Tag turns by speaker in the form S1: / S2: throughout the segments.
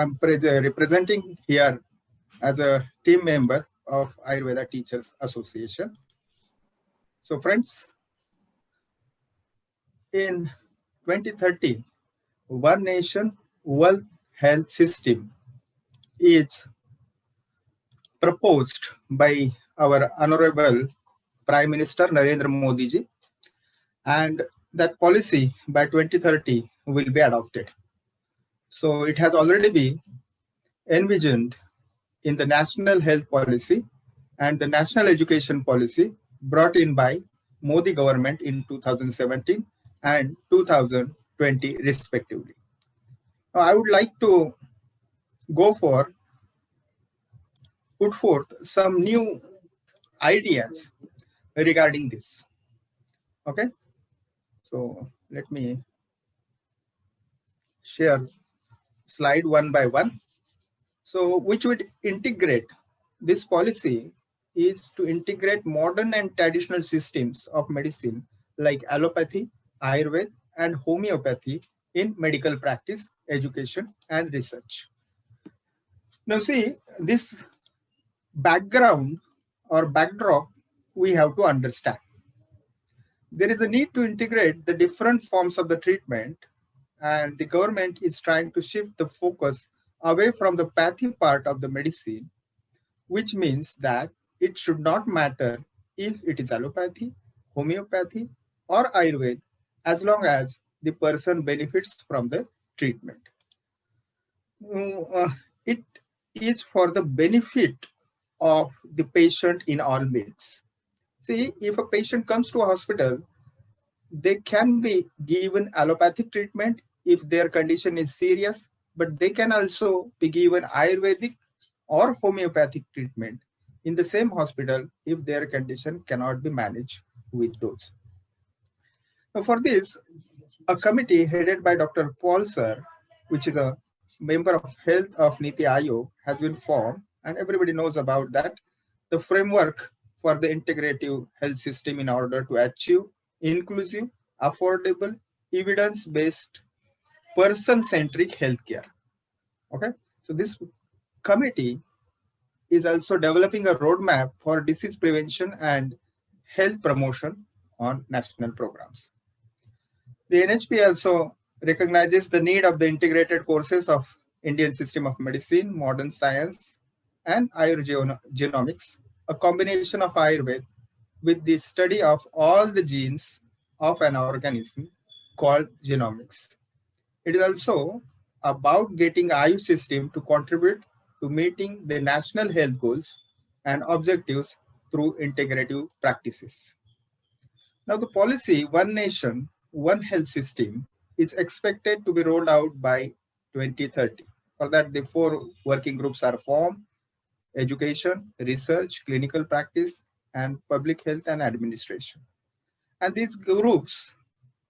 S1: I'm representing here as a team member of Ayurveda Teachers Association. So friends, in 2030, One Nation, One Health System is proposed by our Honorable Prime Minister Narendra Modi ji, and that policy by 2030 will be adopted. So it has already been envisioned in the National Health Policy and the National Education Policy brought in by Modi government in 2017 and 2020 respectively. Now, I would like to put forth some new ideas regarding this. Okay, so let me share slide one by one. So which would integrate this policy is to integrate modern and traditional systems of medicine like allopathy, Ayurveda, and homeopathy in medical practice, education, and research. Now see, this background or backdrop we have to understand. There is a need to integrate the different forms of the treatment, and the government is trying to shift the focus away from the pathy part of the medicine, which means that it should not matter if it is allopathy, homeopathy, or Ayurveda, as long as the person benefits from the treatment. It is for the benefit of the patient in all means. See, if a patient comes to a hospital, they can be given allopathic treatment if their condition is serious, but they can also be given Ayurvedic or homeopathic treatment in the same hospital if their condition cannot be managed with those. Now for this, a committee headed by Dr. Paul Sir, which is a member of Health of Niti Aayog, has been formed, and everybody knows about that, the framework for the integrative health system in order to achieve inclusive, affordable, evidence-based, person-centric healthcare. Okay, so this committee is also developing a roadmap for disease prevention and health promotion on national programs. The NHP also recognizes the need of the integrated courses of Indian system of medicine, modern science, and Ayurgenomics, a combination of Ayurveda with the study of all the genes of an organism called genomics. It is also about getting Ayush system to contribute to meeting the national health goals and objectives through integrative practices. Now the policy, One Nation, One Health System, is expected to be rolled out by 2030. For that, the 4 working groups are formed: education, research, clinical practice, and public health and administration. And these groups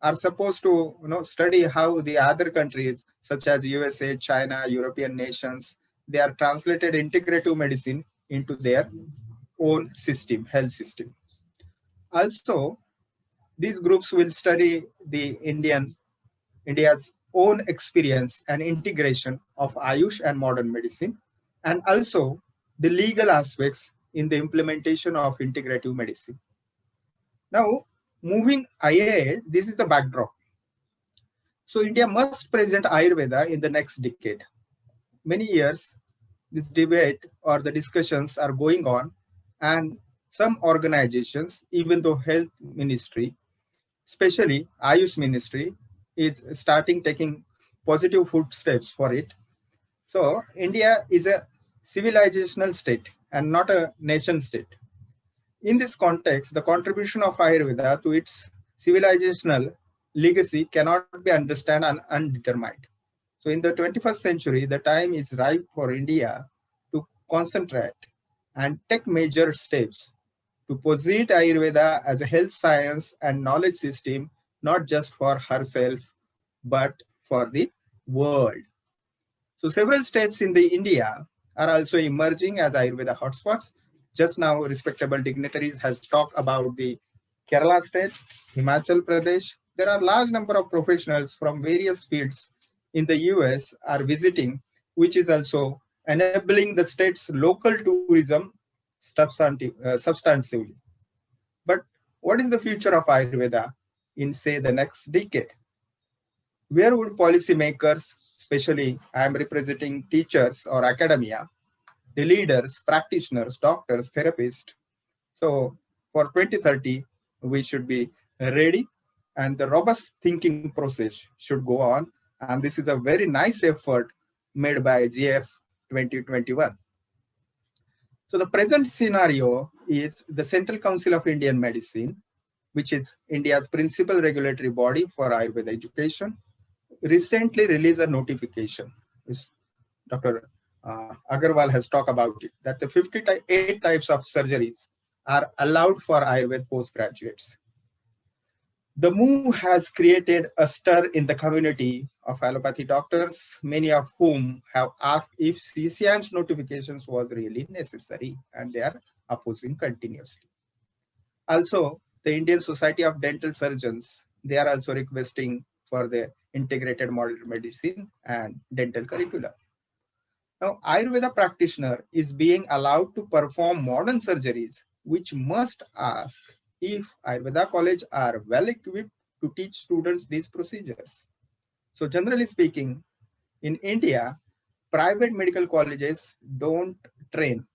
S1: are supposed to study how the other countries such as USA, China, European nations, they are translated integrative medicine into their own system, health system. Also, these groups will study the India's own experience and integration of Ayush and modern medicine, and also the legal aspects in the implementation of integrative medicine. Now, moving ahead, this is the backdrop. So India must present Ayurveda in the next decade. Many years, this debate or the discussions are going on, and some organizations, even though health ministry, especially Ayush ministry, is starting taking positive footsteps for it. So India is a civilizational state and not a nation state. In this context, the contribution of Ayurveda to its civilizational legacy cannot be understood undetermined. So in the 21st century, the time is ripe for India to concentrate and take major steps to posit Ayurveda as a health science and knowledge system, not just for herself, but for the world. So several states in the India are also emerging as Ayurveda hotspots. Just now, respectable dignitaries has talked about the Kerala state, Himachal Pradesh. There are large number of professionals from various fields in the US are visiting which is also enabling the state's local tourism substantively. But what is the future of Ayurveda in, say, the next decade? Where would policymakers, especially I am representing teachers or academia, the leaders, practitioners, doctors, therapists, so for 2030, we should be ready and the robust thinking process should go on. And this is a very nice effort made by GF 2021. So the present scenario is the Central Council of Indian Medicine, which is India's principal regulatory body for Ayurveda education, recently released a notification, which Dr. Agarwal has talked about it, that the 58 types of surgeries are allowed for Ayurveda postgraduates. The move has created a stir in the community of allopathy doctors, many of whom have asked if CCIM's notifications was really necessary, and they are opposing continuously. Also, the Indian Society of Dental Surgeons, they are also requesting for the integrated modern medicine and dental curricula. Now, Ayurveda practitioner is being allowed to perform modern surgeries, which must ask if Ayurveda college are well equipped to teach students these procedures. So generally speaking, in India, private medical colleges don't train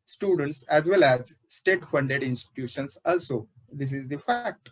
S1: students as well as state-funded institutions also. This is the fact.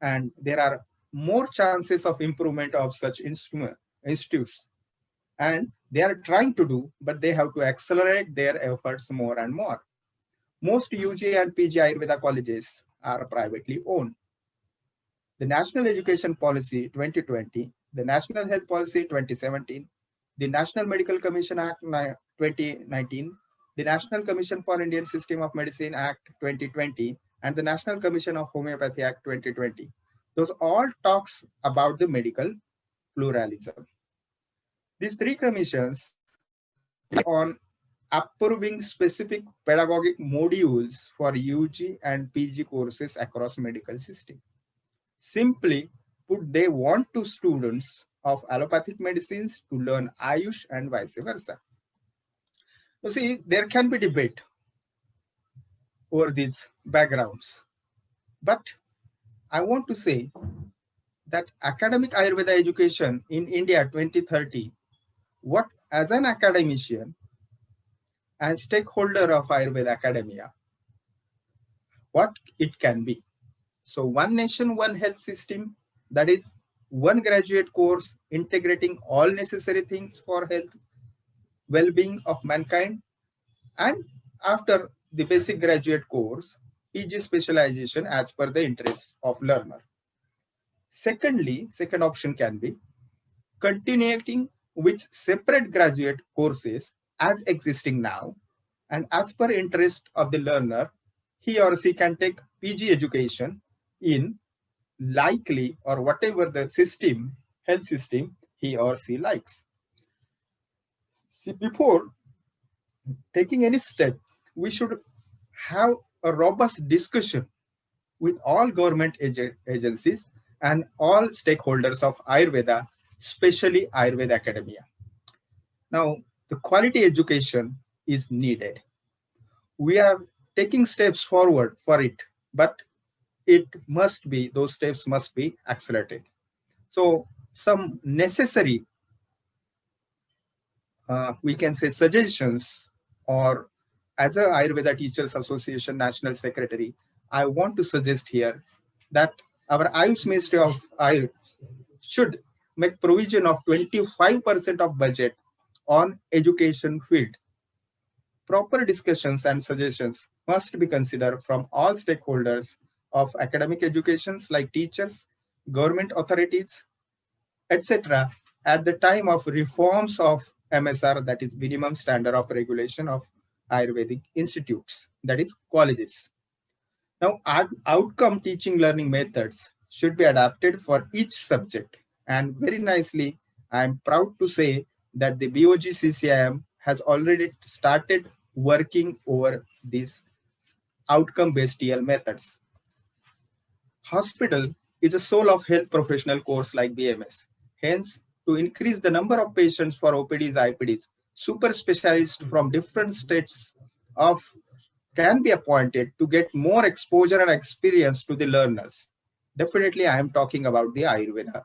S1: And there are more chances of improvement of such institutes. And they are trying to do, but they have to accelerate their efforts more and more. Most UG and PG Ayurveda colleges are privately owned. The National Education Policy 2020, the National Health Policy 2017, the National Medical Commission Act 2019, the National Commission for Indian System of Medicine Act 2020, and the National Commission of Homeopathy Act 2020. Those all talks about the medical pluralism. These three commissions on approving specific pedagogic modules for UG and PG courses across medical system. Simply put, they want to students of allopathic medicines to learn Ayush and vice versa. You see, there can be debate over these backgrounds, but I want to say that academic Ayurveda education in India 2030, what as an academician and stakeholder of Ayurveda academia, what it can be. So one nation, one health system, that is one graduate course integrating all necessary things for health, well-being of mankind. And after the basic graduate course, PG specialization as per the interest of learner. Secondly, second option can be continuing with separate graduate courses as existing now, and as per interest of the learner, he or she can take PG education in likely or whatever the system, health system he or she likes. See, before taking any step, we should have a robust discussion with all government agencies and all stakeholders of Ayurveda, especially Ayurveda academia. Now, the quality education is needed. We are taking steps forward for it, but it must be, those steps must be accelerated. So some necessary, we can say suggestions, or as a Ayurveda Teachers Association National Secretary, I want to suggest here that our Ayush Ministry of Ayurveda should make provision of 25% of budget on education field. Proper discussions and suggestions must be considered from all stakeholders of academic educations like teachers, government authorities, etc. at the time of reforms of MSR, that is minimum standard of regulation of Ayurvedic institutes, that is colleges. Now, outcome teaching learning methods should be adapted for each subject. And very nicely, I am proud to say that the BOG CCIM has already started working over these outcome-based TL methods. Hospital is a soul of health professional course like BMS. Hence, to increase the number of patients for OPDs, IPDs. Super specialists from different states of can be appointed to get more exposure and experience to the learners. Definitely, I am talking about the Ayurveda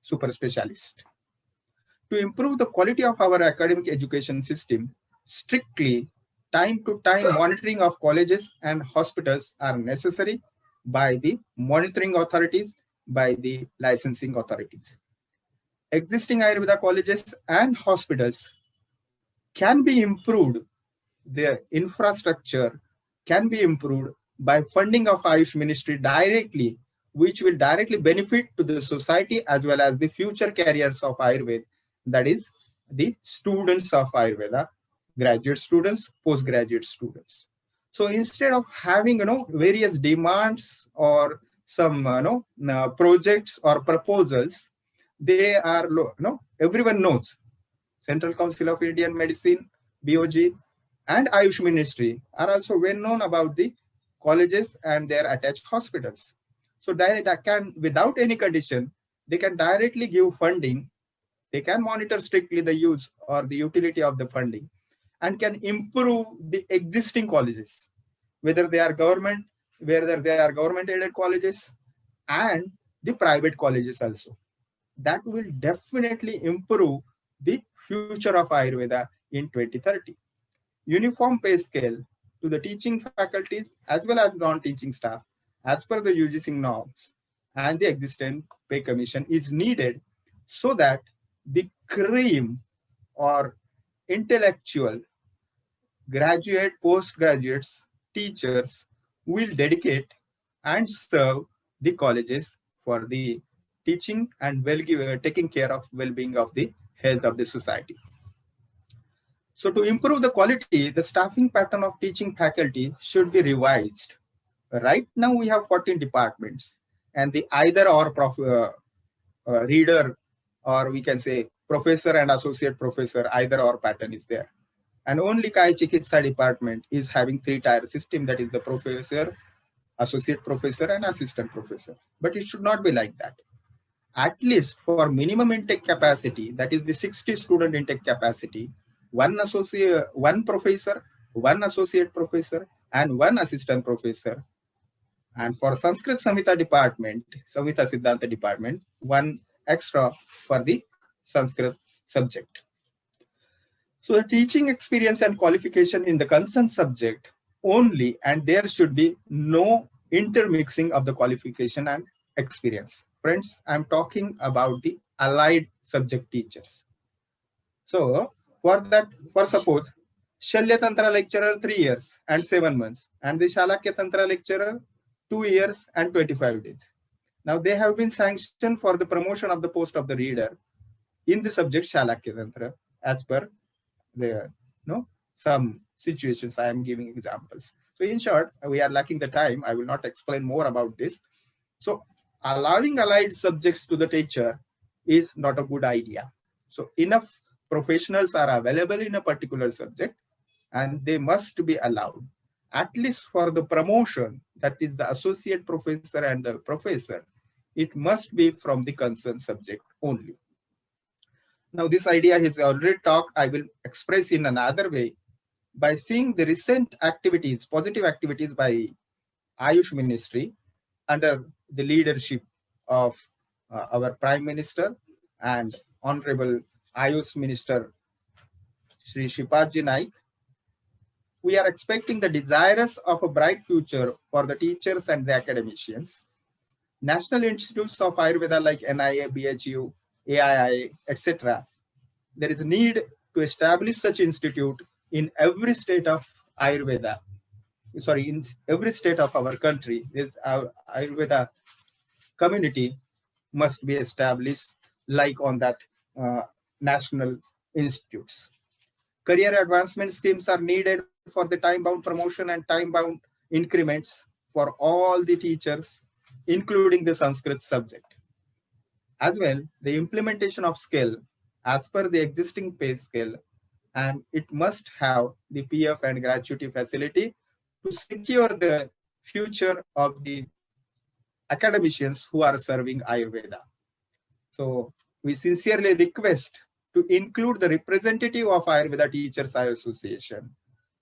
S1: super specialist. To improve the quality of our academic education system, strictly time-to-time monitoring of colleges and hospitals are necessary by the monitoring authorities, by the licensing authorities. Existing Ayurveda colleges and hospitals can be improved, their infrastructure can be improved by funding of Ayush Ministry directly, which will directly benefit to the society as well as the future careers of Ayurveda, that is the students of Ayurveda, graduate students, postgraduate students. So instead of having various demands or some projects or proposals, they are everyone knows Central Council of Indian Medicine, BOG, and Ayush Ministry are also well known about the colleges and their attached hospitals. So they can, without any condition, they can directly give funding. They can monitor strictly the use or the utility of the funding and can improve the existing colleges, whether they are government, whether they are government-aided colleges and the private colleges also. That will definitely improve the future of Ayurveda in 2030. Uniform pay scale to the teaching faculties as well as non-teaching staff as per the UGC norms and the existing pay commission is needed so that the cream or intellectual graduate, postgraduates, teachers will dedicate and serve the colleges for the teaching and taking care of well-being of the health of the society. So to improve the quality, the staffing pattern of teaching faculty should be revised. Right now we have 14 departments and the either or reader, or we can say professor and associate professor, either or pattern is there. And only Kai Chikitsa department is having 3-tier system, that is the professor, associate professor and assistant professor. But it should not be like that. At least for minimum intake capacity, that is the 60 student intake capacity, one professor, one associate professor and one assistant professor. And for Sanskrit Samhita department, Samhita Siddhanta department, one extra for the Sanskrit subject. So the teaching experience and qualification in the concerned subject only, and there should be no intermixing of the qualification and experience. Friends, I'm talking about the allied subject teachers. So for suppose, Shalya Tantra lecturer 3 years and 7 months, and the Shalakya Tantra lecturer 2 years and 25 days. Now they have been sanctioned for the promotion of the post of the reader in the subject Shalakya Tantra as per the some situations. I am giving examples. So in short, we are lacking the time. I will not explain more about this. So allowing allied subjects to the teacher is not a good idea. So enough professionals are available in a particular subject and they must be allowed, at least for the promotion, that is the associate professor and the professor, it must be from the concerned subject only. Now this idea is already talked. I will express in another way by seeing the recent activities, positive activities by Ayush Ministry under the leadership of our Prime Minister and Honorable Ayush Minister Shri Shripadji Naik. We are expecting the desirous of a bright future for the teachers and the academicians. National institutes of Ayurveda like NIA, BHU, AII, etc. There is a need to establish such institute in every state of Ayurveda. Sorry, in every state of our country. This Ayurveda community must be established like on that national institutes. Career advancement schemes are needed for the time-bound promotion and time-bound increments for all the teachers, including the Sanskrit subject. As well, the implementation of skill as per the existing pay scale, and it must have the PF and gratuity facility to secure the future of the academicians who are serving Ayurveda. So we sincerely request to include the representative of Ayurveda Teachers Association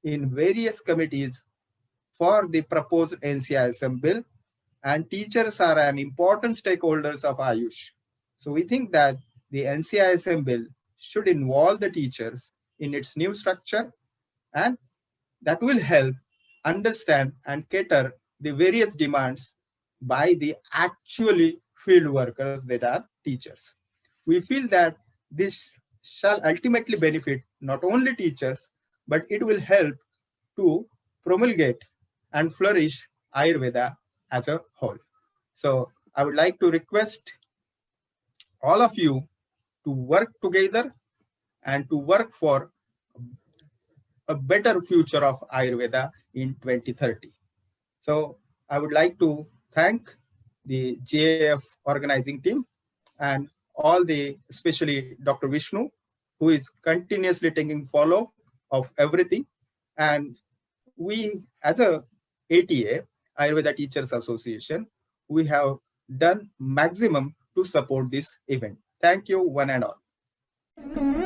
S1: in various committees for the proposed NCISM bill, and teachers are an important stakeholders of Ayush. So we think that the NCISM bill should involve the teachers in its new structure, and that will help understand and cater the various demands by the actually field workers that are teachers. We feel that this shall ultimately benefit not only teachers, but it will help to promulgate and flourish Ayurveda as a whole. So I would like to request all of you to work together and to work for a better future of Ayurveda in 2030. So I would like to thank the JAF organizing team and all the, especially Dr. Vishnu, who is continuously taking follow of everything. And we, as a ATA, Ayurveda Teachers Association, we have done maximum to support this event. Thank you, one and all.